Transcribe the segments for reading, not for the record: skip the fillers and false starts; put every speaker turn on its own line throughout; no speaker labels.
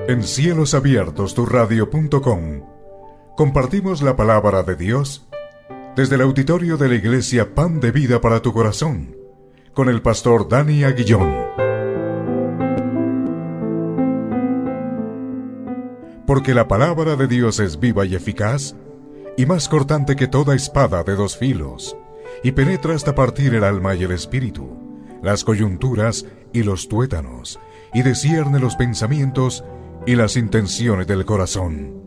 En Cielos Abiertos, turadio.com, compartimos la palabra de Dios desde el auditorio de la Iglesia Pan de Vida para tu Corazón, con el pastor Dani Aguillón. Porque la palabra de Dios es viva y eficaz, y más cortante que toda espada de dos filos, y penetra hasta partir el alma y el espíritu, las coyunturas y los tuétanos, y discierne los pensamientos y las intenciones del corazón.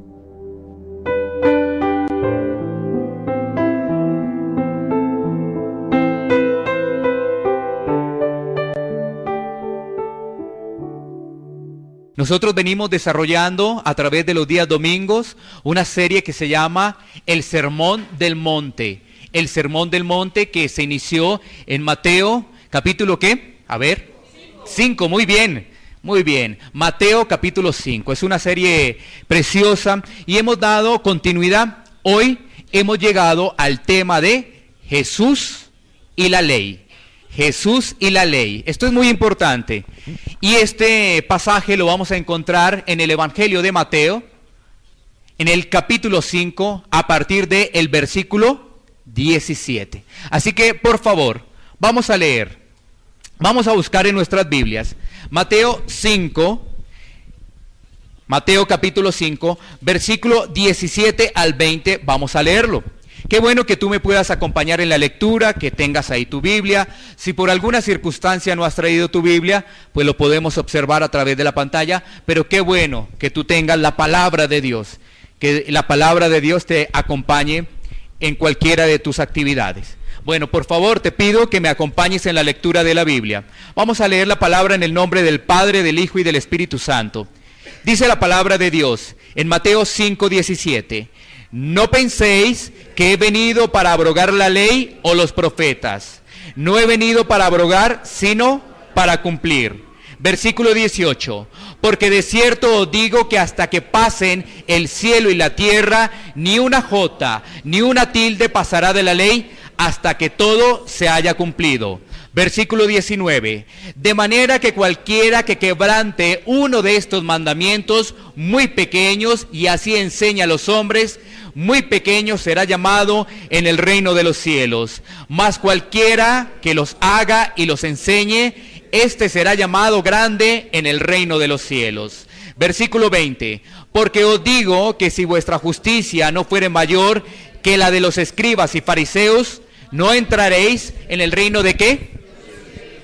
Nosotros venimos desarrollando a través de los días domingos una serie que se llama El Sermón del Monte. El Sermón del Monte, que se inició en Mateo, capítulo ¿qué? A ver, 5, muy bien. Muy bien, Mateo capítulo 5, es una serie preciosa y hemos dado continuidad. Hoy hemos llegado al tema de Jesús y la ley. Jesús y la ley, esto es muy importante. Y este pasaje lo vamos a encontrar en el Evangelio de Mateo, en el capítulo 5, a partir del versículo 17. Así que, por favor, vamos a leer. Vamos a buscar en nuestras Biblias Mateo 5, Mateo capítulo 5, versículo 17 al 20, vamos a leerlo. Qué bueno que tú me puedas acompañar en la lectura, que tengas ahí tu Biblia. Si por alguna circunstancia no has traído tu Biblia, pues lo podemos observar a través de la pantalla, pero qué bueno que tú tengas la palabra de Dios, que la palabra de Dios te acompañe en cualquiera de tus actividades. Bueno, por favor, te pido que me acompañes en la lectura de la Biblia. Vamos a leer la palabra en el nombre del Padre, del Hijo y del Espíritu Santo. Dice la palabra de Dios en Mateo 5:17. No penséis que he venido para abrogar la ley o los profetas. No he venido para abrogar, sino para cumplir. Versículo 18. Porque de cierto os digo que hasta que pasen el cielo y la tierra, ni una jota, ni una tilde pasará de la ley, hasta que todo se haya cumplido. Versículo 19. De manera que cualquiera que quebrante uno de estos mandamientos muy pequeños y así enseña a los hombres, muy pequeño será llamado en el reino de los cielos. Mas cualquiera que los haga y los enseñe, este será llamado grande en el reino de los cielos. Versículo 20. Porque os digo que si vuestra justicia no fuere mayor que la de los escribas y fariseos, no entraréis en el reino de ¿qué?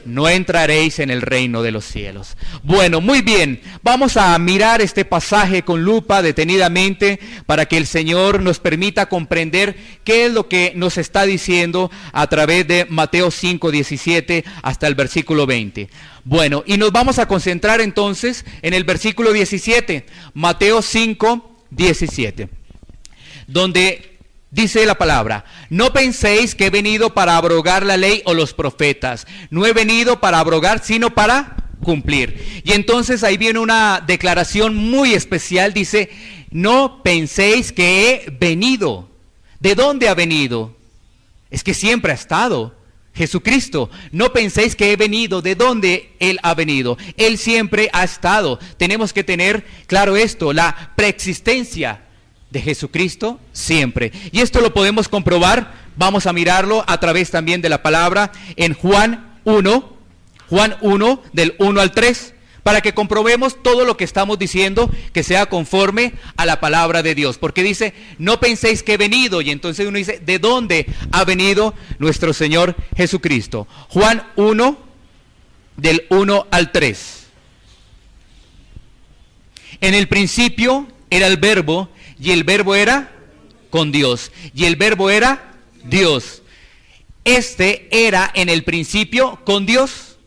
No entraréis en el reino de los cielos. Bueno, muy bien, vamos a mirar este pasaje con lupa detenidamente para que el Señor nos permita comprender qué es lo que nos está diciendo a través de Mateo 5:17 hasta el versículo 20. Bueno, y nos vamos a concentrar entonces en el versículo 17, Mateo 5:17, donde dice la palabra: no penséis que he venido para abrogar la ley o los profetas. No he venido para abrogar, sino para cumplir. Y entonces ahí viene una declaración muy especial. Dice, no penséis que he venido. ¿De dónde ha venido? Es que siempre ha estado Jesucristo. No penséis que he venido. ¿De dónde Él ha venido? Él siempre ha estado. Tenemos que tener claro esto, la preexistencia de Jesucristo siempre. Y esto lo podemos comprobar, vamos a mirarlo a través también de la palabra en Juan 1, del 1 al 3, para que comprobemos todo lo que estamos diciendo, que sea conforme a la palabra de Dios. Porque dice, no penséis que he venido, y entonces uno dice, ¿de dónde ha venido nuestro Señor Jesucristo? Juan 1, del 1 al 3. En el principio era el Verbo, y el Verbo era con Dios, y el Verbo era Dios. Este era en el principio con Dios.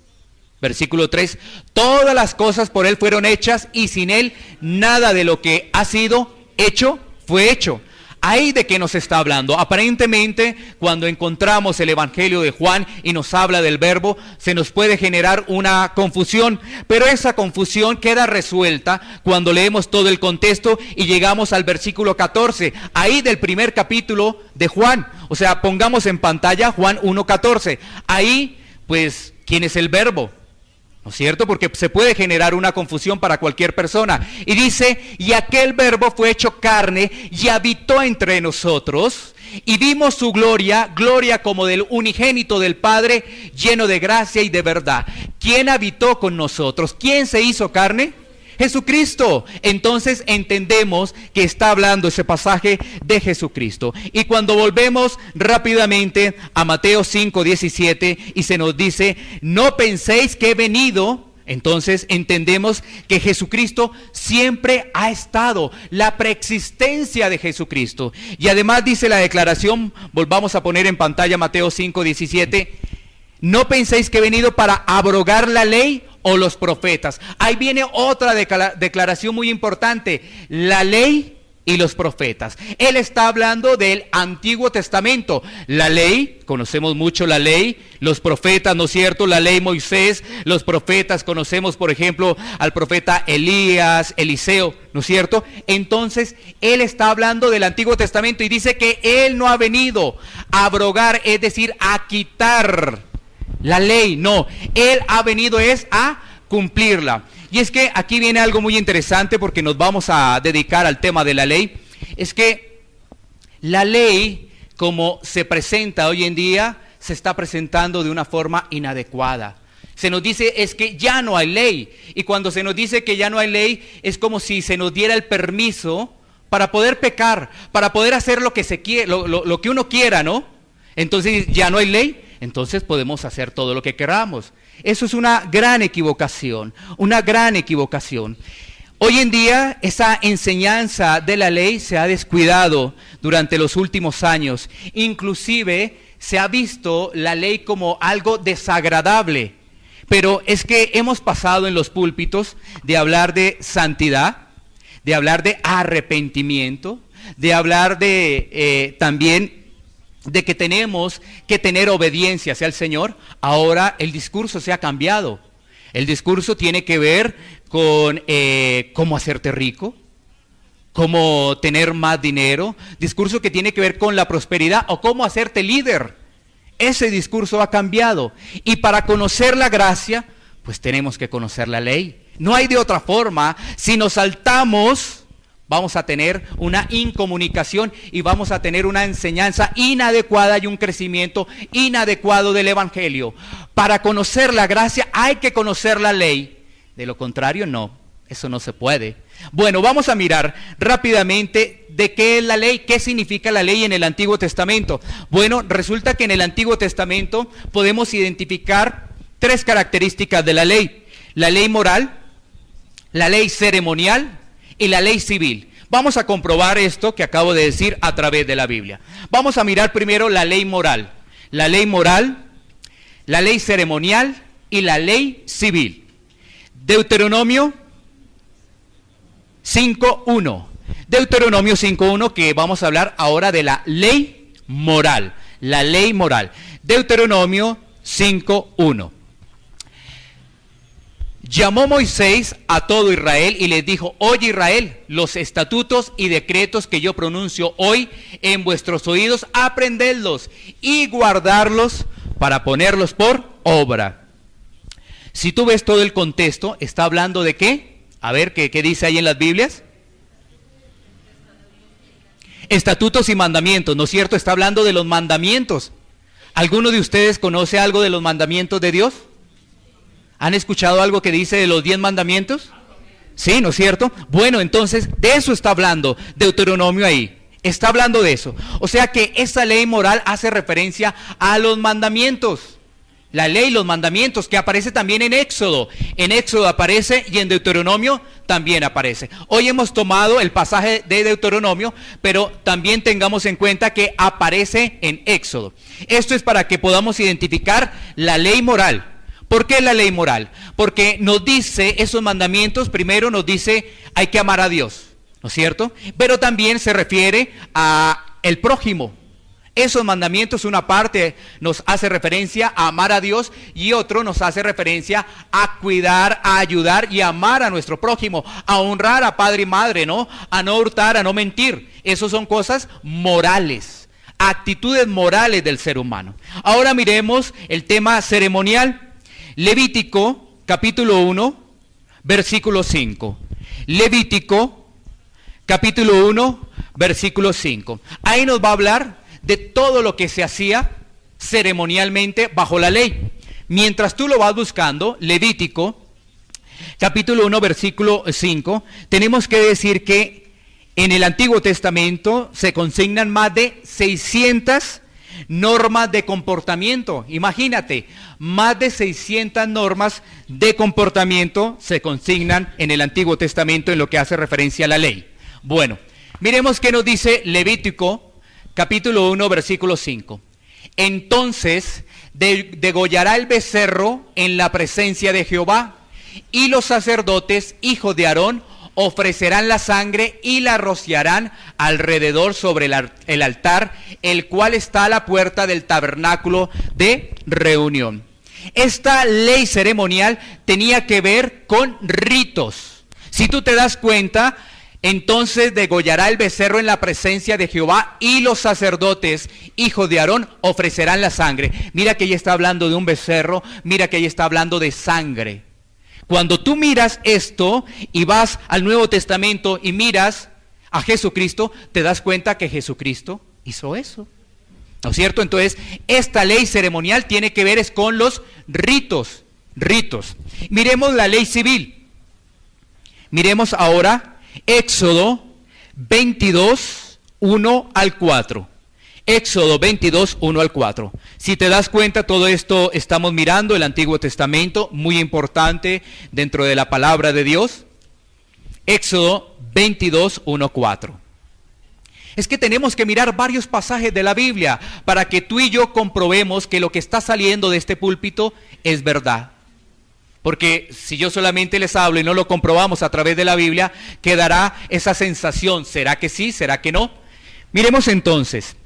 Versículo 3. Todas las cosas por Él fueron hechas, y sin Él nada de lo que ha sido hecho fue hecho. ¿Ahí de qué nos está hablando? Aparentemente, cuando encontramos el Evangelio de Juan y nos habla del Verbo, se nos puede generar una confusión, pero esa confusión queda resuelta cuando leemos todo el contexto y llegamos al versículo 14, ahí del primer capítulo de Juan. O sea, pongamos en pantalla Juan 1:14. Ahí, pues, ¿quién es el Verbo? ¿no es cierto? Porque se puede generar una confusión para cualquier persona. Y dice, y aquel verbo fue hecho carne y habitó entre nosotros, y vimos su gloria, gloria como del unigénito del Padre, lleno de gracia y de verdad. ¿Quién habitó con nosotros? ¿Quién se hizo carne? Jesucristo. Entonces entendemos que está hablando ese pasaje de Jesucristo. Y cuando volvemos rápidamente a Mateo 5:17 y se nos dice, no penséis que he venido, entonces entendemos que Jesucristo siempre ha estado, la preexistencia de Jesucristo. Y además dice la declaración, volvamos a poner en pantalla Mateo 5:17, no penséis que he venido para abrogar la ley o los profetas. Ahí viene otra declaración muy importante, la ley y los profetas. Él está hablando del Antiguo Testamento. La ley, conocemos mucho la ley, los profetas, ¿no es cierto? La ley Moisés, los profetas, conocemos por ejemplo al profeta Elías, Eliseo, ¿no es cierto? Entonces, él está hablando del Antiguo Testamento y dice que él no ha venido a abrogar, es decir, a quitar la ley, no, él ha venido es a cumplirla. Y es que aquí viene algo muy interesante porque nos vamos a dedicar al tema de la ley. Es que la ley, como se presenta hoy en día, se está presentando de una forma inadecuada. Se nos dice es que ya no hay ley. Y cuando se nos dice que ya no hay ley, es como si se nos diera el permiso para poder pecar, para poder hacer lo que se quiere, lo que uno quiera, ¿no? Entonces ya no hay ley, entonces podemos hacer todo lo que queramos. Eso es una gran equivocación, una gran equivocación. Hoy en día esa enseñanza de la ley se ha descuidado durante los últimos años. Inclusive se ha visto la ley como algo desagradable. Pero es que hemos pasado en los púlpitos de hablar de santidad, de hablar de arrepentimiento, de hablar de también de que tenemos que tener obediencia hacia el Señor. Ahora el discurso se ha cambiado. El discurso tiene que ver con cómo hacerte rico, cómo tener más dinero, discurso que tiene que ver con la prosperidad o cómo hacerte líder. Ese discurso ha cambiado. Y para conocer la gracia, pues tenemos que conocer la ley. No hay de otra forma. Si nos saltamos, vamos a tener una incomunicación y vamos a tener una enseñanza inadecuada y un crecimiento inadecuado del Evangelio. Para conocer la gracia hay que conocer la ley. De lo contrario, no. Eso no se puede. Bueno, vamos a mirar rápidamente de qué es la ley, qué significa la ley en el Antiguo Testamento. Bueno, resulta que en el Antiguo Testamento podemos identificar tres características de la ley. La ley moral, la ley ceremonial y la ley civil. Vamos a comprobar esto que acabo de decir a través de la Biblia. Vamos a mirar primero la ley moral. La ley moral, la ley ceremonial y la ley civil. Deuteronomio 5.1. Deuteronomio 5.1, que vamos a hablar ahora de la ley moral. La ley moral. Deuteronomio 5.1. Llamó Moisés a todo Israel y les dijo: oye Israel, los estatutos y decretos que yo pronuncio hoy en vuestros oídos, aprendedlos y guardarlos para ponerlos por obra. Si tú ves todo el contexto, ¿está hablando de qué? A ver, ¿qué dice ahí en las Biblias? Estatutos y mandamientos, ¿no es cierto? Está hablando de los mandamientos. ¿Alguno de ustedes conoce algo de los mandamientos de Dios? ¿Han escuchado algo que dice de los 10 mandamientos? Sí, ¿no es cierto? Bueno, entonces de eso está hablando Deuteronomio ahí. Está hablando de eso. O sea que esa ley moral hace referencia a los mandamientos. La ley, los mandamientos, que aparece también en Éxodo. En Éxodo aparece y en Deuteronomio también aparece. Hoy hemos tomado el pasaje de Deuteronomio, pero también tengamos en cuenta que aparece en Éxodo. Esto es para que podamos identificar la ley moral. ¿Por qué la ley moral? Porque nos dice esos mandamientos, primero nos dice hay que amar a Dios, ¿no es cierto? Pero también se refiere a el prójimo. Esos mandamientos, una parte nos hace referencia a amar a Dios y otro nos hace referencia a cuidar, a ayudar y a amar a nuestro prójimo, a honrar a padre y madre, ¿no? A no hurtar, a no mentir. Esas son cosas morales, actitudes morales del ser humano. Ahora miremos el tema ceremonial. Levítico capítulo 1, versículo 5. Levítico, capítulo 1, versículo 5. Ahí nos va a hablar de todo lo que se hacía ceremonialmente bajo la ley. Mientras tú lo vas buscando, Levítico, capítulo 1, versículo 5, tenemos que decir que en el Antiguo Testamento se consignan más de 600 normas de comportamiento. Imagínate, más de 600 normas de comportamiento se consignan en el Antiguo Testamento en lo que hace referencia a la ley. Bueno, miremos qué nos dice Levítico, capítulo 1, versículo 5. Entonces degollará el becerro en la presencia de Jehová, y los sacerdotes, hijos de Aarón, ofrecerán la sangre y la rociarán alrededor sobre el altar, el cual está a la puerta del tabernáculo de reunión. Esta ley ceremonial tenía que ver con ritos. Si tú te das cuenta, entonces degollará el becerro en la presencia de Jehová, y los sacerdotes, hijos de Aarón, ofrecerán la sangre. Mira que ella está hablando de un becerro, mira que ella está hablando de sangre. Cuando tú miras esto y vas al Nuevo Testamento y miras a Jesucristo, te das cuenta que Jesucristo hizo eso, ¿no es cierto? Entonces, esta ley ceremonial tiene que ver es con los ritos. Miremos la ley civil. Miremos ahora Éxodo 22, 1 al 4. Éxodo 22, 1 al 4. Si te das cuenta, todo esto estamos mirando el Antiguo Testamento, muy importante dentro de la palabra de Dios. Éxodo 22, 1, 4. Es que tenemos que mirar varios pasajes de la Biblia para que tú y yo comprobemos que lo que está saliendo de este púlpito es verdad. Porque si yo solamente les hablo y no lo comprobamos a través de la Biblia, quedará esa sensación, ¿será que sí? ¿Será que no? Miremos entonces.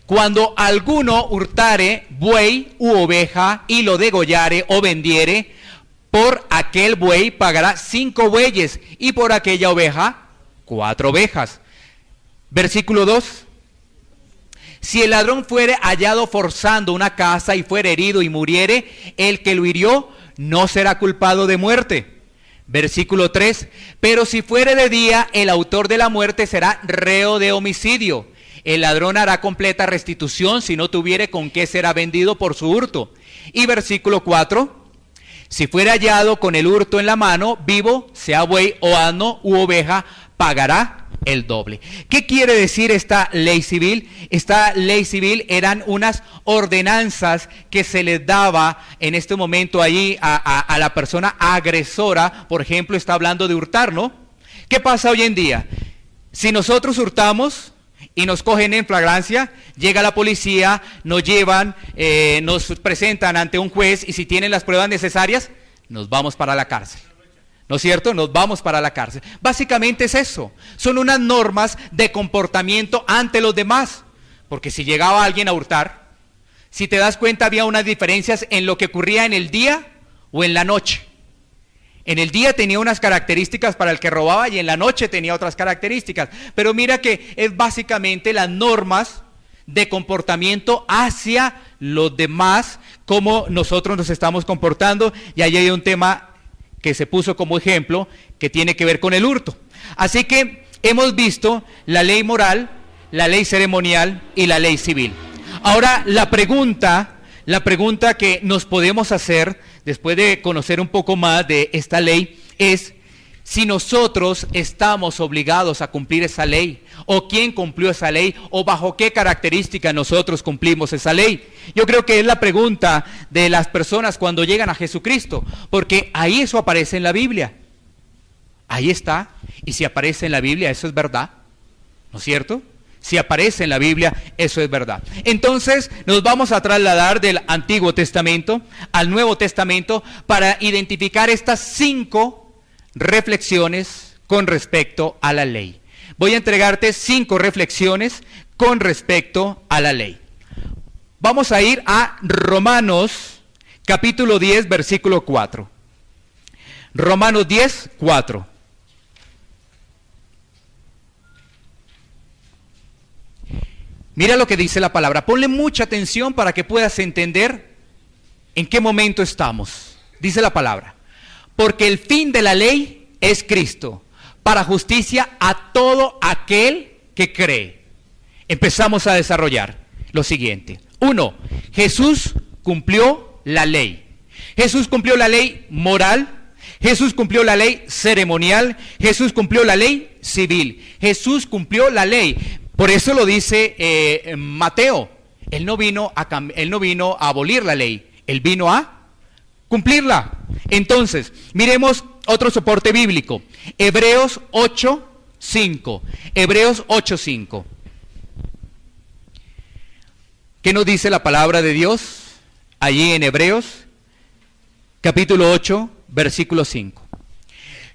Cuando alguno hurtare buey u oveja y lo degollare o vendiere, por aquel buey pagará 5 bueyes y por aquella oveja 4 ovejas. Versículo 2. Si el ladrón fuere hallado forzando una casa y fuere herido y muriere, el que lo hirió no será culpado de muerte. Versículo 3. Pero si fuere de día, el autor de la muerte será reo de homicidio. El ladrón hará completa restitución si no tuviere con qué será vendido por su hurto. Y versículo 4. Si fuere hallado con el hurto en la mano, vivo, sea buey o asno u oveja, pagará el doble. ¿Qué quiere decir esta ley civil? Esta ley civil eran unas ordenanzas que se les daba en este momento allí a la persona agresora. Por ejemplo, está hablando de hurtar, ¿no? ¿Qué pasa hoy en día? Si nosotros hurtamos y nos cogen en flagrancia, llega la policía, nos llevan, nos presentan ante un juez, y si tienen las pruebas necesarias, nos vamos para la cárcel. ¿No es cierto? Nos vamos para la cárcel. Básicamente es eso. Son unas normas de comportamiento ante los demás. Porque si llegaba alguien a hurtar, si te das cuenta, había unas diferencias en lo que ocurría en el día o en la noche. En el día tenía unas características para el que robaba y en la noche tenía otras características. Pero mira que es básicamente las normas de comportamiento hacia los demás, cómo nosotros nos estamos comportando. Y ahí hay un tema que se puso como ejemplo que tiene que ver con el hurto. Así que hemos visto la ley moral, la ley ceremonial y la ley civil. Ahora la pregunta que nos podemos hacer después de conocer un poco más de esta ley es si nosotros estamos obligados a cumplir esa ley, o quién cumplió esa ley, o bajo qué características nosotros cumplimos esa ley. Yo creo que es la pregunta de las personas cuando llegan a Jesucristo, porque ahí eso aparece en la Biblia. Ahí está, y si aparece en la Biblia, eso es verdad, ¿no es cierto? Si aparece en la Biblia, eso es verdad. Entonces nos vamos a trasladar del Antiguo Testamento al Nuevo Testamento para identificar estas 5 reflexiones con respecto a la ley. Voy a entregarte 5 reflexiones con respecto a la ley. Vamos a ir a Romanos capítulo 10, versículo 4. Romanos 10, 4. Mira lo que dice la palabra. Ponle mucha atención para que puedas entender en qué momento estamos. Dice la palabra: Porque el fin de la ley es Cristo, para justicia a todo aquel que cree. Empezamos a desarrollar lo siguiente. 1. Jesús cumplió la ley. Jesús cumplió la ley moral. Jesús cumplió la ley ceremonial. Jesús cumplió la ley civil. Jesús cumplió la ley. Por eso lo dice Mateo. Él no vino a abolir la ley. Él vino a cumplirla. Entonces, miremos otro soporte bíblico. Hebreos 8:5. Hebreos 8:5. ¿Qué nos dice la palabra de Dios allí en Hebreos capítulo 8, versículo 5?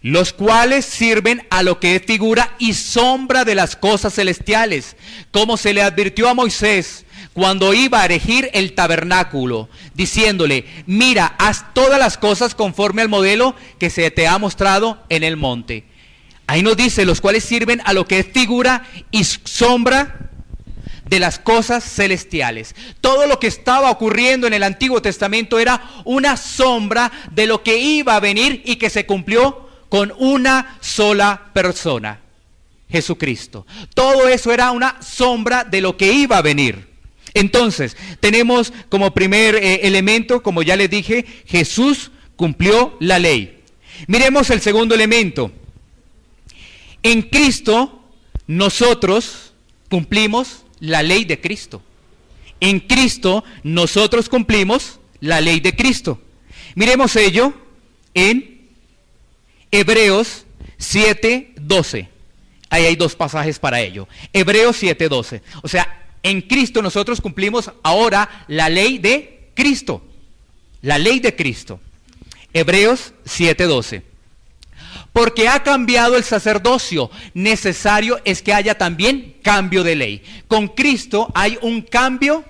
Los cuales sirven a lo que es figura y sombra de las cosas celestiales, como se le advirtió a Moisés cuando iba a erigir el tabernáculo, diciéndole: mira, haz todas las cosas conforme al modelo que se te ha mostrado en el monte. Ahí nos dice, los cuales sirven a lo que es figura y sombra de las cosas celestiales. Todo lo que estaba ocurriendo en el Antiguo Testamento era una sombra de lo que iba a venir y que se cumplió con una sola persona, Jesucristo. Todo eso era una sombra de lo que iba a venir. Entonces, tenemos como primer elemento, como ya les dije, Jesús cumplió la ley. Miremos el segundo elemento. En Cristo nosotros cumplimos la ley de Cristo. En Cristo nosotros cumplimos la ley de Cristo. Miremos ello en Hebreos 7:12. Ahí hay dos pasajes para ello. Hebreos 7:12. O sea, en Cristo nosotros cumplimos ahora la ley de Cristo. La ley de Cristo. Hebreos 7:12. Porque ha cambiado el sacerdocio, necesario es que haya también cambio de ley. Con Cristo hay un cambio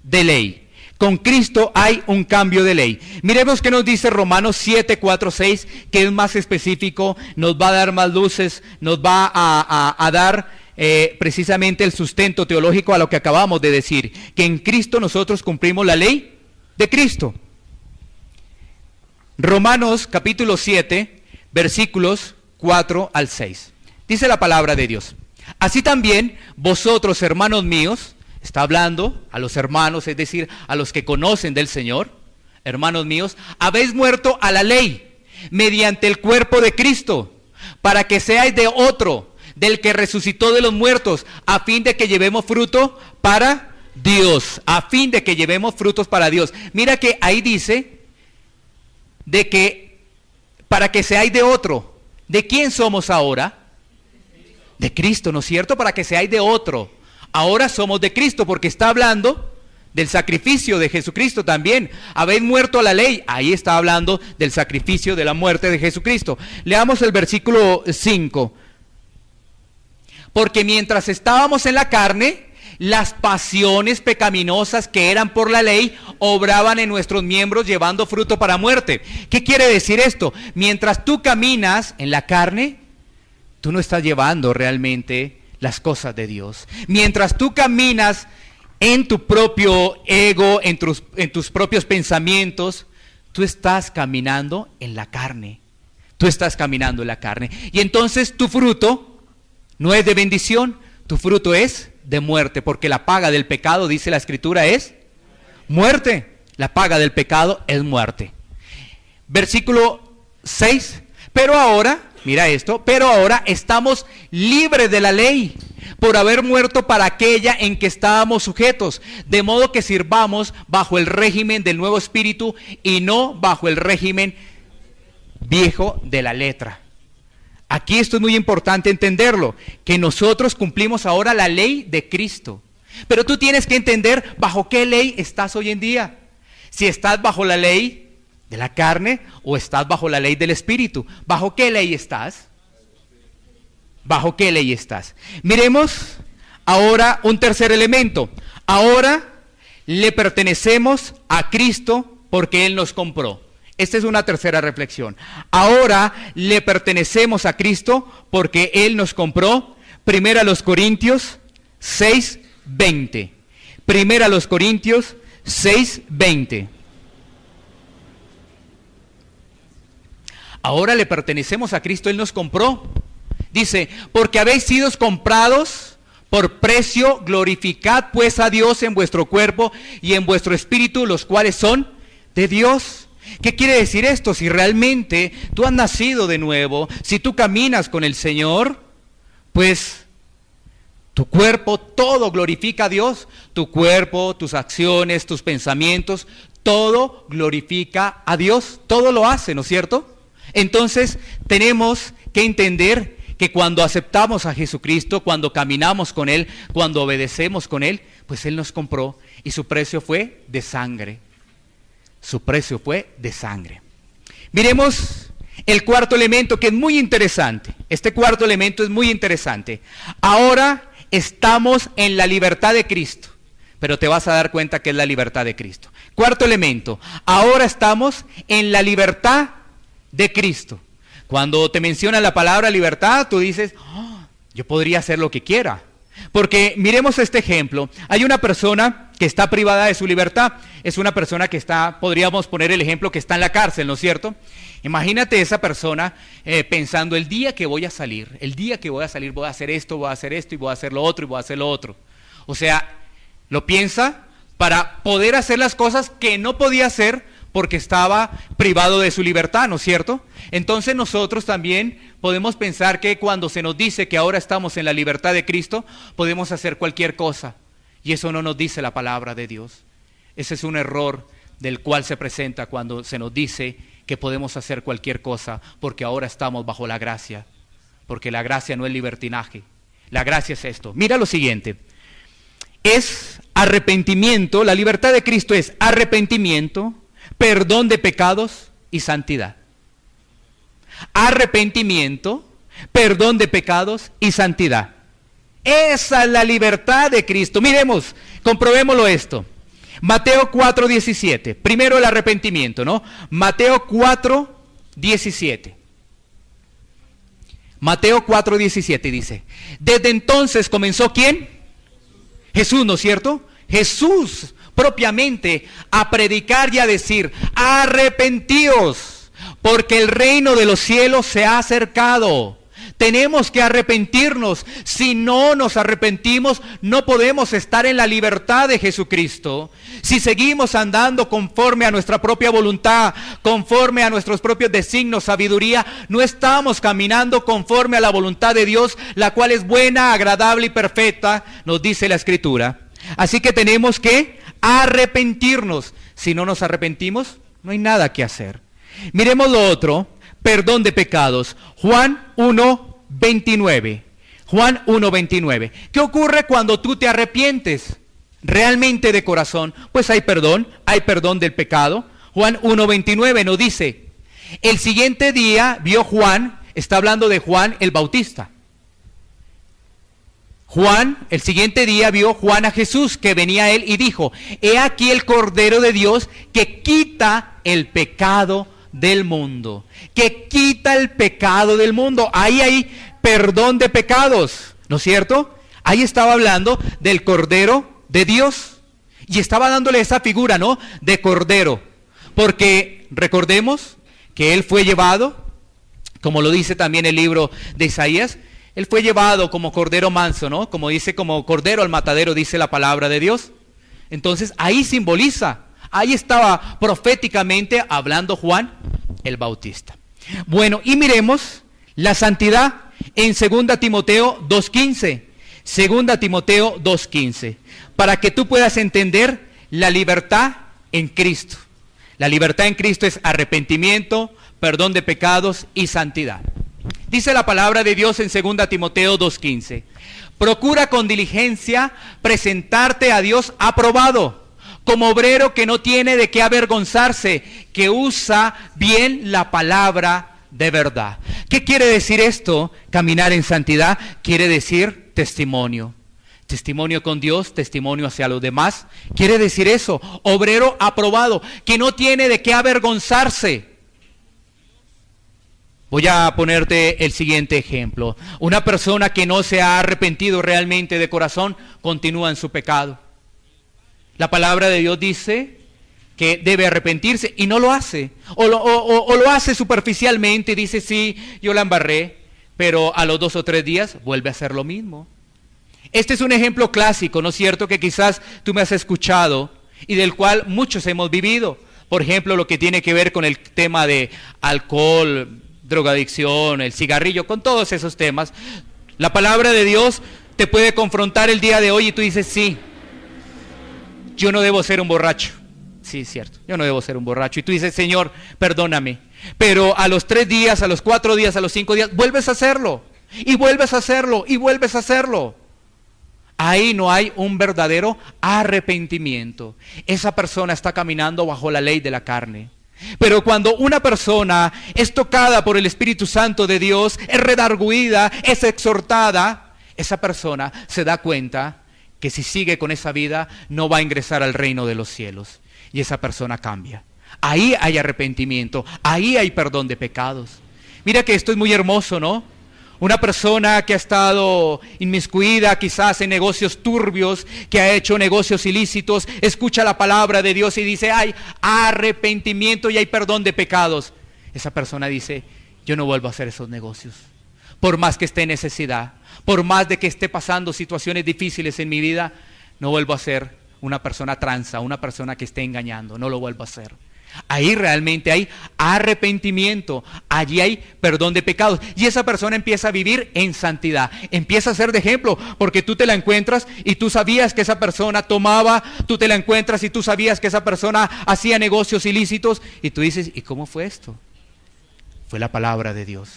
de ley. Con Cristo hay un cambio de ley. Miremos qué nos dice Romanos 7:4-6, que es más específico, nos va a dar más luces, nos va a dar precisamente el sustento teológico a lo que acabamos de decir, que en Cristo nosotros cumplimos la ley de Cristo. Romanos capítulo 7, versículos 4-6. Dice la palabra de Dios: así también vosotros, hermanos míos, está hablando a los hermanos, es decir, a los que conocen del Señor, hermanos míos, habéis muerto a la ley mediante el cuerpo de Cristo, para que seáis de otro, del que resucitó de los muertos, a fin de que llevemos fruto para Dios, a fin de que llevemos frutos para Dios. Mira que ahí dice de que para que seáis de otro. ¿De quién somos ahora? De Cristo, ¿no es cierto? Para que seáis de otro. Ahora somos de Cristo, porque está hablando del sacrificio de Jesucristo también. Habéis muerto a la ley. Ahí está hablando del sacrificio de la muerte de Jesucristo. Leamos el versículo 5. Porque mientras estábamos en la carne, las pasiones pecaminosas que eran por la ley obraban en nuestros miembros, llevando fruto para muerte. ¿Qué quiere decir esto? Mientras tú caminas en la carne, tú no estás llevando realmente las cosas de Dios. Mientras tú caminas en tu propio ego, en tus propios pensamientos, tú estás caminando en la carne. Tú estás caminando en la carne. Y entonces tu fruto no es de bendición, tu fruto es de muerte, porque la paga del pecado, dice la Escritura, es muerte. La paga del pecado es muerte. Versículo 6. Pero ahora, mira esto, pero ahora estamos libres de la ley, por haber muerto para aquella en que estábamos sujetos, de modo que sirvamos bajo el régimen del nuevo espíritu y no bajo el régimen viejo de la letra. Aquí esto es muy importante entenderlo, que nosotros cumplimos ahora la ley de Cristo. Pero tú tienes que entender bajo qué ley estás hoy en día. Si estás bajo la ley de la carne o estás bajo la ley del Espíritu. ¿Bajo qué ley estás? ¿Bajo qué ley estás? Miremos ahora un tercer elemento. Ahora le pertenecemos a Cristo porque Él nos compró. Esta es una tercera reflexión. Ahora le pertenecemos a Cristo porque Él nos compró. Primera a los Corintios 6:20. Primera a los Corintios 6:20. Ahora le pertenecemos a Cristo, Él nos compró. Dice, porque habéis sido comprados por precio, glorificad pues a Dios en vuestro cuerpo y en vuestro espíritu, los cuales son de Dios. ¿Qué quiere decir esto? Si realmente tú has nacido de nuevo, si tú caminas con el Señor, pues tu cuerpo, todo glorifica a Dios. Tu cuerpo, tus acciones, tus pensamientos, todo glorifica a Dios. Todo lo hace, ¿no es cierto? Entonces tenemos que entender que cuando aceptamos a Jesucristo, cuando caminamos con Él, cuando obedecemos con Él, pues Él nos compró y su precio fue de sangre. Su precio fue de sangre. Miremos el cuarto elemento, que es muy interesante. Este cuarto elemento es muy interesante. Ahora estamos en la libertad de Cristo, pero te vas a dar cuenta que es la libertad de Cristo. Cuarto elemento, ahora estamos en la libertad de Cristo. Cuando te menciona la palabra libertad, tú dices, oh, yo podría hacer lo que quiera. Porque miremos este ejemplo. Hay una persona que está privada de su libertad. Es una persona que está, podríamos poner el ejemplo, que está en la cárcel, ¿no es cierto? Imagínate esa persona pensando, el día que voy a salir voy a hacer esto y voy a hacer lo otro y voy a hacer lo otro. O sea, lo piensa para poder hacer las cosas que no podía hacer porque estaba privado de su libertad, ¿no es cierto? Entonces nosotros también podemos pensar que cuando se nos dice que ahora estamos en la libertad de Cristo, podemos hacer cualquier cosa. Y eso no nos dice la palabra de Dios. Ese es un error del cual se presenta cuando se nos dice que podemos hacer cualquier cosa porque ahora estamos bajo la gracia. Porque la gracia no es libertinaje. La gracia es esto. Mira lo siguiente. Es arrepentimiento, la libertad de Cristo es arrepentimiento, perdón de pecados y santidad. Arrepentimiento, perdón de pecados y santidad. Esa es la libertad de Cristo. Miremos, comprobémoslo esto. Mateo 4:17. Primero el arrepentimiento, ¿no? Mateo 4:17. Mateo 4:17 dice, desde entonces comenzó ¿quién? Jesús, ¿no es cierto? Jesús propiamente a predicar y a decir, arrepentíos, porque el reino de los cielos se ha acercado. Tenemos que arrepentirnos. Si no nos arrepentimos, no podemos estar en la libertad de Jesucristo. Si seguimos andando conforme a nuestra propia voluntad, conforme a nuestros propios designios, sabiduría, no estamos caminando conforme a la voluntad de Dios, la cual es buena, agradable y perfecta, nos dice la Escritura. Así que tenemos que arrepentirnos. Si no nos arrepentimos, no hay nada que hacer. Miremos lo otro, perdón de pecados. Juan 1:29. Juan 1:29. ¿Qué ocurre cuando tú te arrepientes realmente de corazón? Pues hay perdón del pecado. Juan 1:29 nos dice, el siguiente día vio Juan, está hablando de Juan el Bautista. Juan, el siguiente día vio Juan a Jesús que venía a él y dijo, he aquí el Cordero de Dios que quita el pecado del mundo. Que quita el pecado del mundo. Ahí hay perdón de pecados, ¿no es cierto? Ahí estaba hablando del Cordero de Dios. Y estaba dándole esa figura, ¿no? De Cordero. Porque recordemos que Él fue llevado, como lo dice también el libro de Isaías, Él fue llevado como cordero manso, ¿no? Como dice, como cordero al matadero, dice la palabra de Dios. Entonces, ahí simboliza, ahí estaba proféticamente hablando Juan el Bautista. Bueno, y miremos la santidad en 2 Timoteo 2:15. 2 Timoteo 2:15. Para que tú puedas entender la libertad en Cristo. La libertad en Cristo es arrepentimiento, perdón de pecados y santidad. Dice la palabra de Dios en 2 Timoteo 2:15. Procura con diligencia presentarte a Dios aprobado, como obrero que no tiene de qué avergonzarse, que usa bien la palabra de verdad. ¿Qué quiere decir esto? Caminar en santidad quiere decir testimonio. Testimonio con Dios, testimonio hacia los demás. Quiere decir eso, obrero aprobado, que no tiene de qué avergonzarse. Voy a ponerte el siguiente ejemplo. Una persona que no se ha arrepentido realmente de corazón, continúa en su pecado. La palabra de Dios dice que debe arrepentirse y no lo hace. O lo hace superficialmente y dice, sí, yo la embarré, pero a los 2 o 3 días vuelve a hacer lo mismo. Este es un ejemplo clásico, ¿no es cierto?, que quizás tú me has escuchado y del cual muchos hemos vivido. Por ejemplo, lo que tiene que ver con el tema de alcohol, drogadicción, el cigarrillo, con todos esos temas. La palabra de Dios te puede confrontar el día de hoy y tú dices, sí, yo no debo ser un borracho. Sí, es cierto, yo no debo ser un borracho. Y tú dices, Señor, perdóname. Pero a los 3 días, a los 4 días, a los 5 días, vuelves a hacerlo. Y vuelves a hacerlo, y vuelves a hacerlo. Ahí no hay un verdadero arrepentimiento. Esa persona está caminando bajo la ley de la carne. Pero cuando una persona es tocada por el Espíritu Santo de Dios, es redarguida, es exhortada, esa persona se da cuenta que si sigue con esa vida no va a ingresar al reino de los cielos. Y esa persona cambia. Ahí hay arrepentimiento, ahí hay perdón de pecados. Mira que esto es muy hermoso, ¿no? Una persona que ha estado inmiscuida quizás en negocios turbios, que ha hecho negocios ilícitos, escucha la palabra de Dios y dice, hay arrepentimiento y hay perdón de pecados. Esa persona dice, yo no vuelvo a hacer esos negocios. Por más que esté en necesidad, por más de que esté pasando situaciones difíciles en mi vida, no vuelvo a ser una persona tranza, una persona que esté engañando, no lo vuelvo a hacer. Ahí realmente hay arrepentimiento, allí hay perdón de pecados y esa persona empieza a vivir en santidad, empieza a ser de ejemplo, porque tú te la encuentras y tú sabías que esa persona tomaba, tú te la encuentras y tú sabías que esa persona hacía negocios ilícitos y tú dices, ¿y cómo fue esto? Fue la palabra de Dios,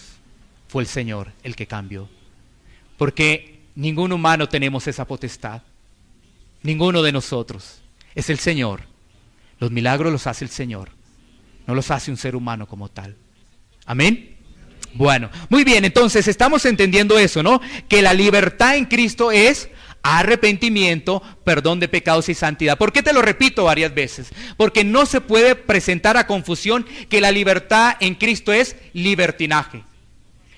fue el Señor el que cambió, porque ningún humano tenemos esa potestad, ninguno de nosotros, es el Señor. Los milagros los hace el Señor, no los hace un ser humano como tal. ¿Amén? Bueno, muy bien, entonces estamos entendiendo eso, ¿no? Que la libertad en Cristo es arrepentimiento, perdón de pecados y santidad. ¿Por qué te lo repito varias veces? Porque no se puede presentar a confusión que la libertad en Cristo es libertinaje.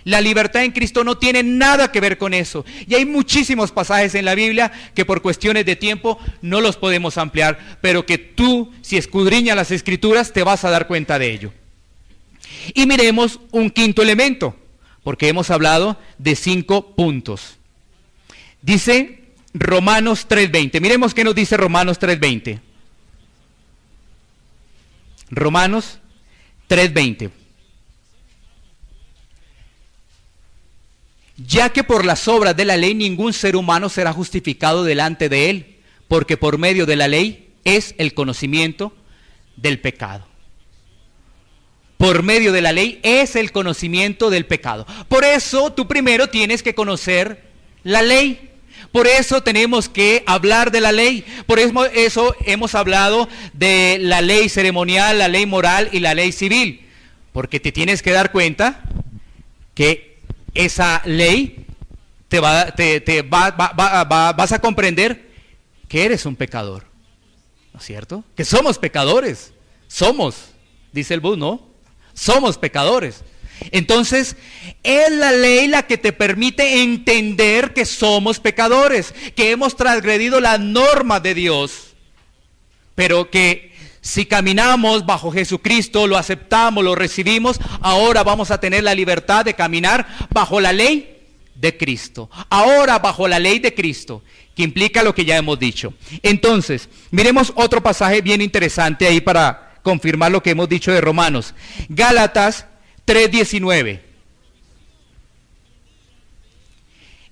La libertad en Cristo no tiene nada que ver con eso. Y hay muchísimos pasajes en la Biblia que por cuestiones de tiempo no los podemos ampliar, pero que tú, si escudriñas las Escrituras, te vas a dar cuenta de ello. Y miremos un quinto elemento, porque hemos hablado de 5 puntos. Dice Romanos 3:20. Miremos qué nos dice Romanos 3:20. Romanos 3:20. Ya que por las obras de la ley ningún ser humano será justificado delante de él, porque por medio de la ley es el conocimiento del pecado. Por medio de la ley es el conocimiento del pecado. Por eso tú primero tienes que conocer la ley. Por eso tenemos que hablar de la ley. Por eso hemos hablado de la ley ceremonial, la ley moral y la ley civil. Porque te tienes que dar cuenta que esa ley vas a comprender que eres un pecador, ¿no es cierto? Que somos pecadores, dice el Bus, ¿no? Somos pecadores. Entonces, es la ley la que te permite entender que somos pecadores, que hemos transgredido las normas de Dios, pero que si caminamos bajo Jesucristo, lo aceptamos, lo recibimos, ahora vamos a tener la libertad de caminar bajo la ley de Cristo. Ahora bajo la ley de Cristo, que implica lo que ya hemos dicho. Entonces, miremos otro pasaje bien interesante ahí para confirmar lo que hemos dicho de Romanos. Gálatas 3:19.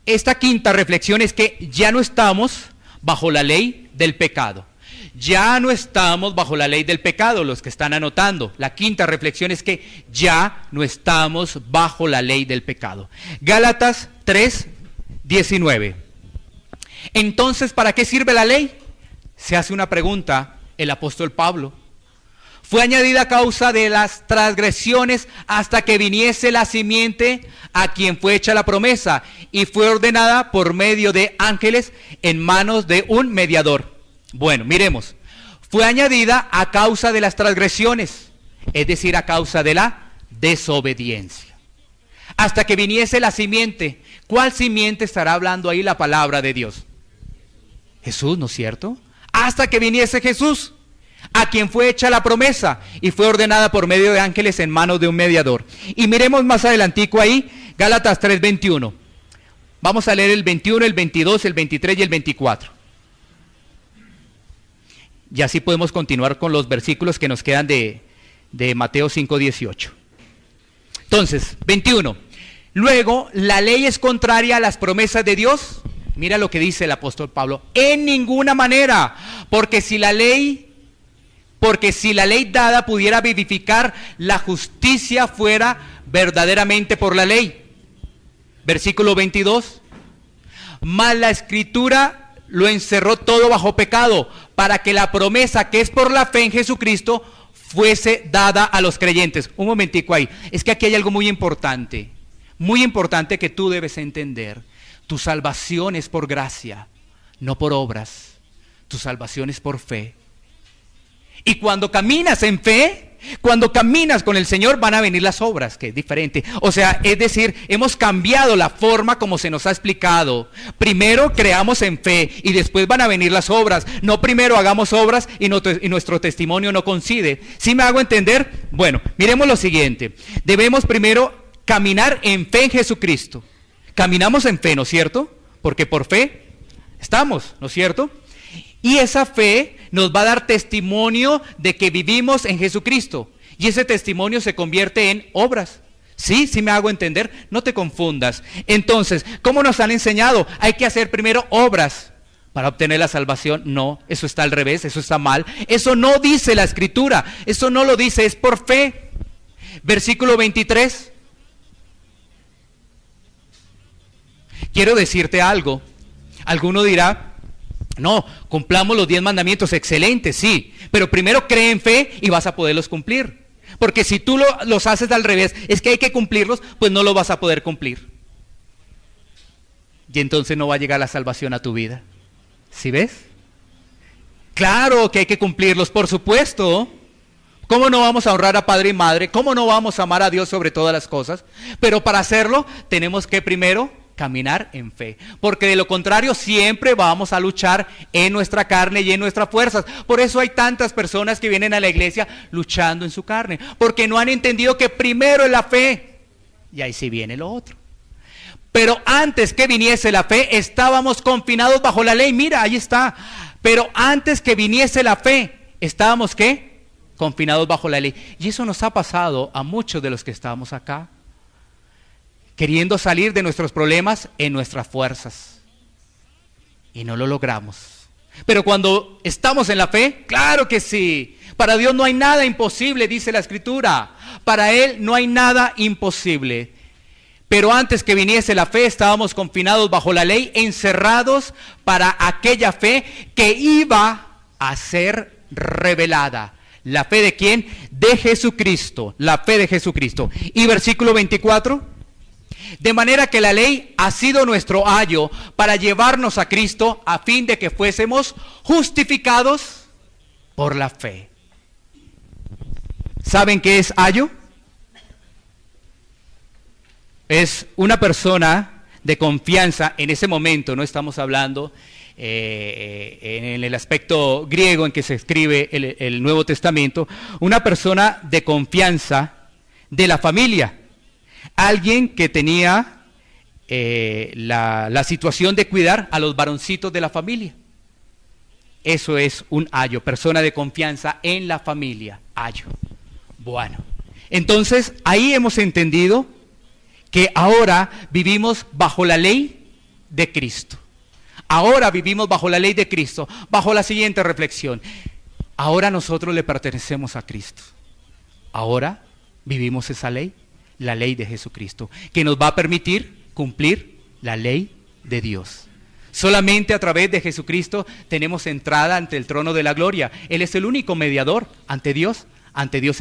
Esta quinta reflexión es que ya no estamos bajo la ley del pecado. Ya no estamos bajo la ley del pecado, los que están anotando. La quinta reflexión es que ya no estamos bajo la ley del pecado. Gálatas 3:19. Entonces, ¿para qué sirve la ley? Se hace una pregunta el apóstol Pablo. Fue añadida a causa de las transgresiones hasta que viniese la simiente a quien fue hecha la promesa y fue ordenada por medio de ángeles en manos de un mediador. Bueno, miremos, fue añadida a causa de las transgresiones, es decir, a causa de la desobediencia. Hasta que viniese la simiente. ¿Cuál simiente estará hablando ahí la palabra de Dios? Jesús, ¿no es cierto? Hasta que viniese Jesús. a quien fue hecha la promesa y fue ordenada por medio de ángeles en manos de un mediador. Y miremos más adelantico ahí, Gálatas 3:21. Vamos a leer el 21, el 22, el 23 y el 24. Y así podemos continuar con los versículos que nos quedan de Mateo 5:18. Entonces, 21. Luego, ¿la ley es contraria a las promesas de Dios? Mira lo que dice el apóstol Pablo. En ninguna manera, porque si la ley dada pudiera vivificar, la justicia fuera verdaderamente por la ley. Versículo 22. Mas la escritura lo encerró todo bajo pecado, para que la promesa que es por la fe en Jesucristo fuese dada a los creyentes. Un momentico ahí. Es que aquí hay algo muy importante que tú debes entender. Tu salvación es por gracia, no por obras. Tu salvación es por fe. Y cuando caminas en fe, cuando caminas con el Señor, van a venir las obras, que es diferente. O sea, es decir, hemos cambiado la forma como se nos ha explicado. Primero creamos en fe y después van a venir las obras. No primero hagamos obras y nuestro testimonio no coincide. ¿Sí me hago entender? Bueno, miremos lo siguiente. Debemos primero caminar en fe en Jesucristo. Caminamos en fe, ¿no es cierto? Porque por fe estamos, ¿no es cierto? Y esa fe nos va a dar testimonio de que vivimos en Jesucristo. Y ese testimonio se convierte en obras. ¿Sí? ¿Sí me hago entender? No te confundas. Entonces, ¿cómo nos han enseñado? Hay que hacer primero obras para obtener la salvación. No, eso está al revés, eso está mal. Eso no dice la Escritura. Eso no lo dice, es por fe. Versículo 23. Quiero decirte algo. Alguno dirá, no, cumplamos los 10 mandamientos, excelente, sí, pero primero cree en fe y vas a poderlos cumplir. Porque si tú los haces al revés, es que hay que cumplirlos, pues no lo vas a poder cumplir. Y entonces no va a llegar la salvación a tu vida. ¿Sí ves? Claro que hay que cumplirlos, por supuesto. ¿Cómo no vamos a honrar a padre y madre? ¿Cómo no vamos a amar a Dios sobre todas las cosas? Pero para hacerlo tenemos que primero caminar en fe, porque de lo contrario siempre vamos a luchar en nuestra carne y en nuestras fuerzas. Por eso hay tantas personas que vienen a la iglesia luchando en su carne, porque no han entendido que primero es la fe, y ahí sí viene lo otro. Pero antes que viniese la fe, estábamos confinados bajo la ley. Mira, ahí está. Pero antes que viniese la fe, estábamos ¿qué? Confinados bajo la ley. Y eso nos ha pasado a muchos de los que estamos acá, queriendo salir de nuestros problemas en nuestras fuerzas. Y no lo logramos. Pero cuando estamos en la fe, claro que sí. Para Dios no hay nada imposible, dice la Escritura. Para Él no hay nada imposible. Pero antes que viniese la fe, estábamos confinados bajo la ley, encerrados para aquella fe que iba a ser revelada. ¿La fe de quién? De Jesucristo. La fe de Jesucristo. Y versículo 24. De manera que la ley ha sido nuestro ayo para llevarnos a Cristo a fin de que fuésemos justificados por la fe. ¿Saben qué es ayo? Es una persona de confianza en ese momento, no estamos hablando en el aspecto griego en que se escribe el Nuevo Testamento, una persona de confianza de la familia. Alguien que tenía la situación de cuidar a los varoncitos de la familia. Eso es un ayo, persona de confianza en la familia, ayo. Bueno, entonces ahí hemos entendido que ahora vivimos bajo la ley de Cristo. Ahora vivimos bajo la ley de Cristo, bajo la siguiente reflexión. Ahora nosotros le pertenecemos a Cristo. Ahora vivimos esa ley. La ley de Jesucristo, que nos va a permitir cumplir la ley de Dios. Solamente a través de Jesucristo tenemos entrada ante el trono de la gloria. Él es el único mediador ante Dios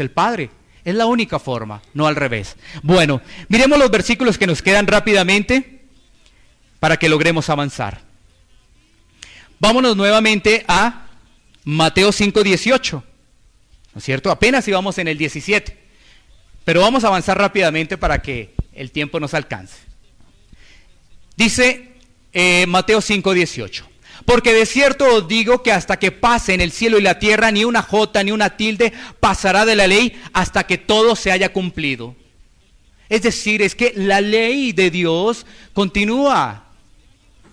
el Padre. Es la única forma, no al revés. Bueno, miremos los versículos que nos quedan rápidamente para que logremos avanzar. Vámonos nuevamente a Mateo 5:18, ¿no es cierto? Apenas íbamos en el 17. Pero vamos a avanzar rápidamente para que el tiempo nos alcance. Dice Mateo 5:18. Porque de cierto os digo que hasta que pasen el cielo y la tierra, ni una jota ni una tilde pasará de la ley hasta que todo se haya cumplido. Es decir, es que la ley de Dios continúa,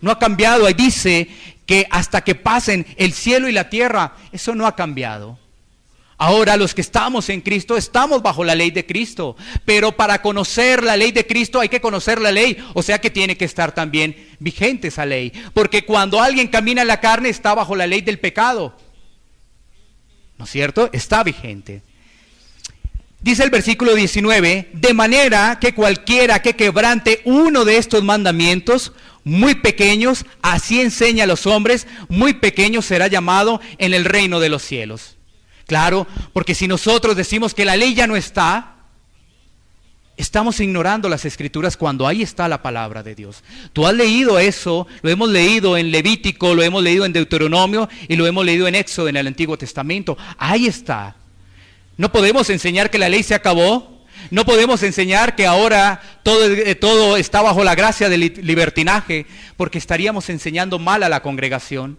no ha cambiado. Ahí dice que hasta que pasen el cielo y la tierra, eso no ha cambiado. Ahora los que estamos en Cristo estamos bajo la ley de Cristo, pero para conocer la ley de Cristo hay que conocer la ley, o sea que tiene que estar también vigente esa ley, porque cuando alguien camina en la carne está bajo la ley del pecado, ¿no es cierto? Está vigente. Dice el versículo 19, de manera que cualquiera que quebrante uno de estos mandamientos muy pequeños, así enseña a los hombres, muy pequeño será llamado en el reino de los cielos. Claro, porque si nosotros decimos que la ley ya no está, estamos ignorando las Escrituras cuando ahí está la palabra de Dios. Tú has leído eso, lo hemos leído en Levítico, lo hemos leído en Deuteronomio y lo hemos leído en Éxodo, en el Antiguo Testamento. Ahí está. No podemos enseñar que la ley se acabó, no podemos enseñar que ahora todo está bajo la gracia del libertinaje, porque estaríamos enseñando mal a la congregación.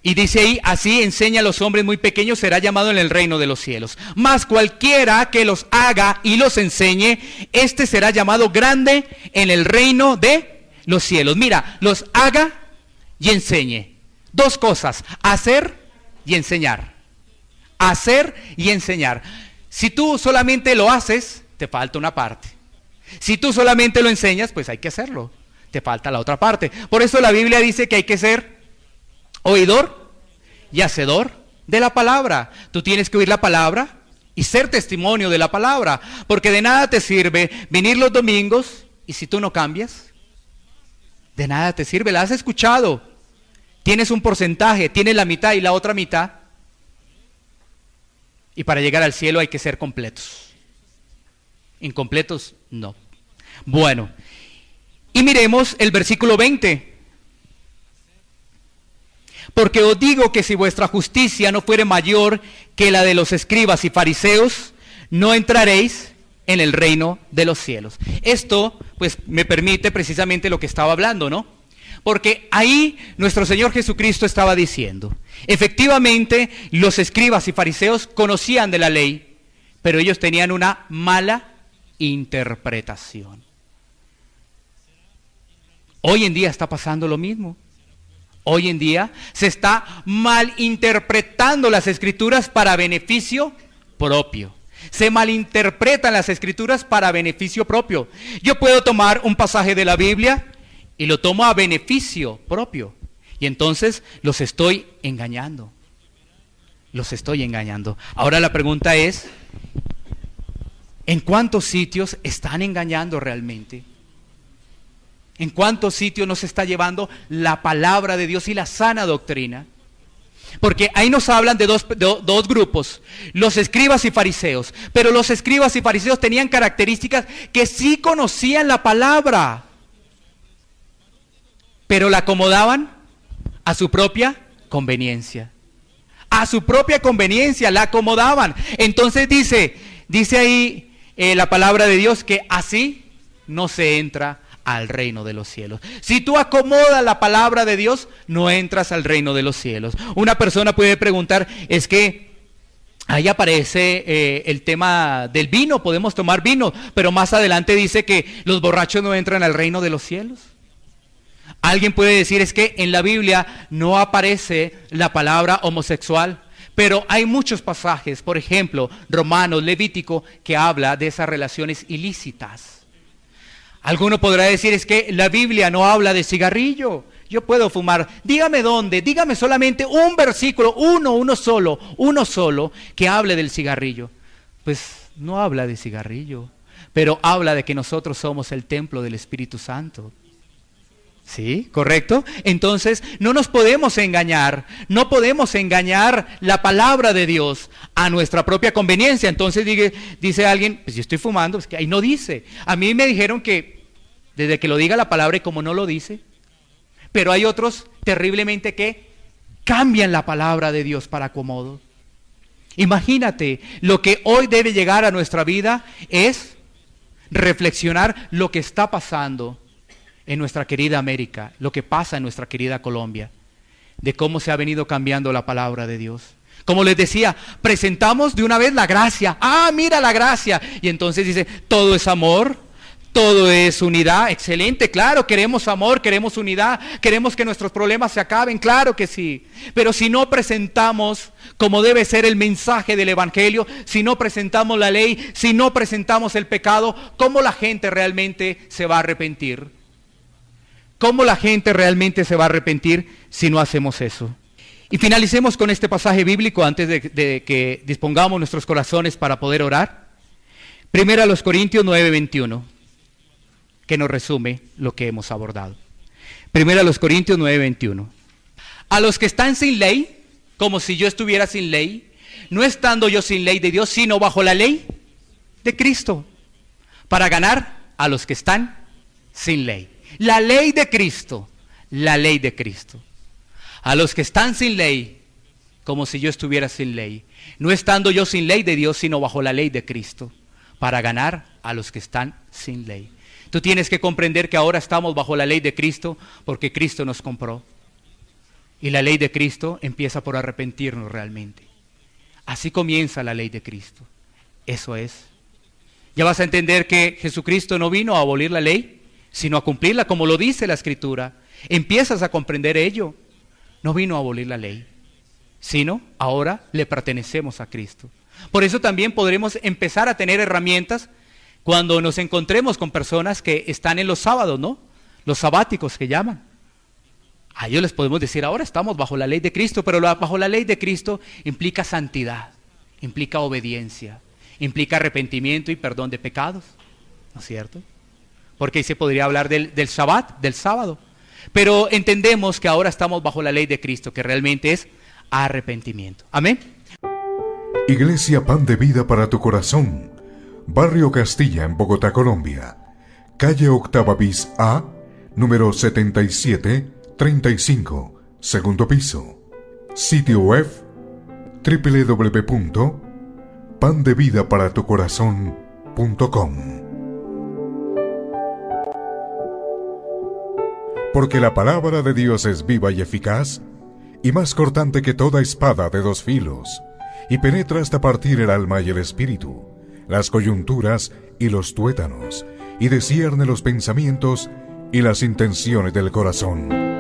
Y dice ahí, así enseña a los hombres muy pequeños, será llamado en el reino de los cielos. Mas cualquiera que los haga y los enseñe, este será llamado grande en el reino de los cielos. Mira, los haga y enseñe. Dos cosas, hacer y enseñar. Hacer y enseñar. Si tú solamente lo haces, te falta una parte. Si tú solamente lo enseñas, pues hay que hacerlo. Te falta la otra parte. Por eso la Biblia dice que hay que ser oidor y hacedor de la palabra. Tú tienes que oír la palabra y ser testimonio de la palabra, porque de nada te sirve venir los domingos y si tú no cambias, de nada te sirve. La has escuchado, tienes un porcentaje, tienes la mitad y la otra mitad, y para llegar al cielo hay que ser completos. Incompletos, no. Bueno, y miremos el versículo 20. Porque os digo que si vuestra justicia no fuere mayor que la de los escribas y fariseos, no entraréis en el reino de los cielos. Esto, pues, me permite precisamente lo que estaba hablando, ¿no? Porque ahí nuestro Señor Jesucristo estaba diciendo, efectivamente, los escribas y fariseos conocían de la ley, pero ellos tenían una mala interpretación. Hoy en día está pasando lo mismo. Hoy en día se está malinterpretando las Escrituras para beneficio propio. Se malinterpretan las Escrituras para beneficio propio. Yo puedo tomar un pasaje de la Biblia y lo tomo a beneficio propio. Y entonces los estoy engañando. Los estoy engañando. Ahora la pregunta es, ¿en cuántos sitios están engañando realmente? ¿En cuántos sitios nos está llevando la palabra de Dios y la sana doctrina? Porque ahí nos hablan de dos grupos, los escribas y fariseos. Pero los escribas y fariseos tenían características que sí conocían la palabra, pero la acomodaban a su propia conveniencia. A su propia conveniencia la acomodaban. Entonces dice ahí la palabra de Dios que así no se entra al reino de los cielos. Si tú acomodas la palabra de Dios, no entras al reino de los cielos. Una persona puede preguntar, es que ahí aparece el tema del vino, podemos tomar vino, pero más adelante dice que los borrachos no entran al reino de los cielos. Alguien puede decir, es que en la Biblia no aparece la palabra homosexual, pero hay muchos pasajes, por ejemplo, Romanos, Levítico, que habla de esas relaciones ilícitas. Alguno podrá decir, es que la Biblia no habla de cigarrillo, yo puedo fumar. Dígame dónde, dígame solamente un versículo, uno solo, que hable del cigarrillo. Pues no habla de cigarrillo, pero habla de que nosotros somos el templo del Espíritu Santo. ¿Sí? ¿Correcto? Entonces, no nos podemos engañar, no podemos engañar la palabra de Dios a nuestra propia conveniencia. Entonces dice alguien, pues yo estoy fumando, es que ahí no dice. A mí me dijeron que desde que lo diga la palabra y como no lo dice, pero hay otros terriblemente que cambian la palabra de Dios para acomodo. Imagínate, lo que hoy debe llegar a nuestra vida es reflexionar lo que está pasando en nuestra querida América, lo que pasa en nuestra querida Colombia, de cómo se ha venido cambiando la palabra de Dios. Como les decía, presentamos de una vez la gracia. Ah, mira la gracia. Y entonces dice, todo es amor, todo es unidad. Excelente, claro, queremos amor, queremos unidad, queremos que nuestros problemas se acaben, claro que sí. Pero si no presentamos como debe ser el mensaje del Evangelio, si no presentamos la ley, si no presentamos el pecado, ¿cómo la gente realmente se va a arrepentir? ¿Cómo la gente realmente se va a arrepentir si no hacemos eso? Y finalicemos con este pasaje bíblico antes de que dispongamos nuestros corazones para poder orar. Primera a los Corintios 9:21, que nos resume lo que hemos abordado. Primera a los Corintios 9:21. A los que están sin ley, como si yo estuviera sin ley, no estando yo sin ley de Dios, sino bajo la ley de Cristo, para ganar a los que están sin ley. La ley de Cristo, la ley de Cristo. A los que están sin ley, como si yo estuviera sin ley, no estando yo sin ley de Dios, sino bajo la ley de Cristo, para ganar a los que están sin ley. Tú tienes que comprender que ahora estamos bajo la ley de Cristo porque Cristo nos compró. Y la ley de Cristo empieza por arrepentirnos realmente. Así comienza la ley de Cristo. Eso es. Ya vas a entender que Jesucristo no vino a abolir la ley, sino a cumplirla, como lo dice la Escritura. Empiezas a comprender ello. No vino a abolir la ley, sino ahora le pertenecemos a Cristo. Por eso también podremos empezar a tener herramientas cuando nos encontremos con personas que están en los sábados, ¿no? Los sabáticos que llaman. A ellos les podemos decir, ahora estamos bajo la ley de Cristo, pero bajo la ley de Cristo implica santidad, implica obediencia, implica arrepentimiento y perdón de pecados, ¿no es cierto? Porque ahí se podría hablar del Shabbat, del sábado. Pero entendemos que ahora estamos bajo la ley de Cristo, que realmente es arrepentimiento. Amén.
Iglesia Pan de Vida para tu Corazón, Barrio Castilla, en Bogotá, Colombia. Calle Octava bis A, número 7735, segundo piso. Sitio web www.pandevidaparatucorazon.com. Porque la palabra de Dios es viva y eficaz, y más cortante que toda espada de dos filos, y penetra hasta partir el alma y el espíritu, las coyunturas y los tuétanos, y discierne los pensamientos y las intenciones del corazón.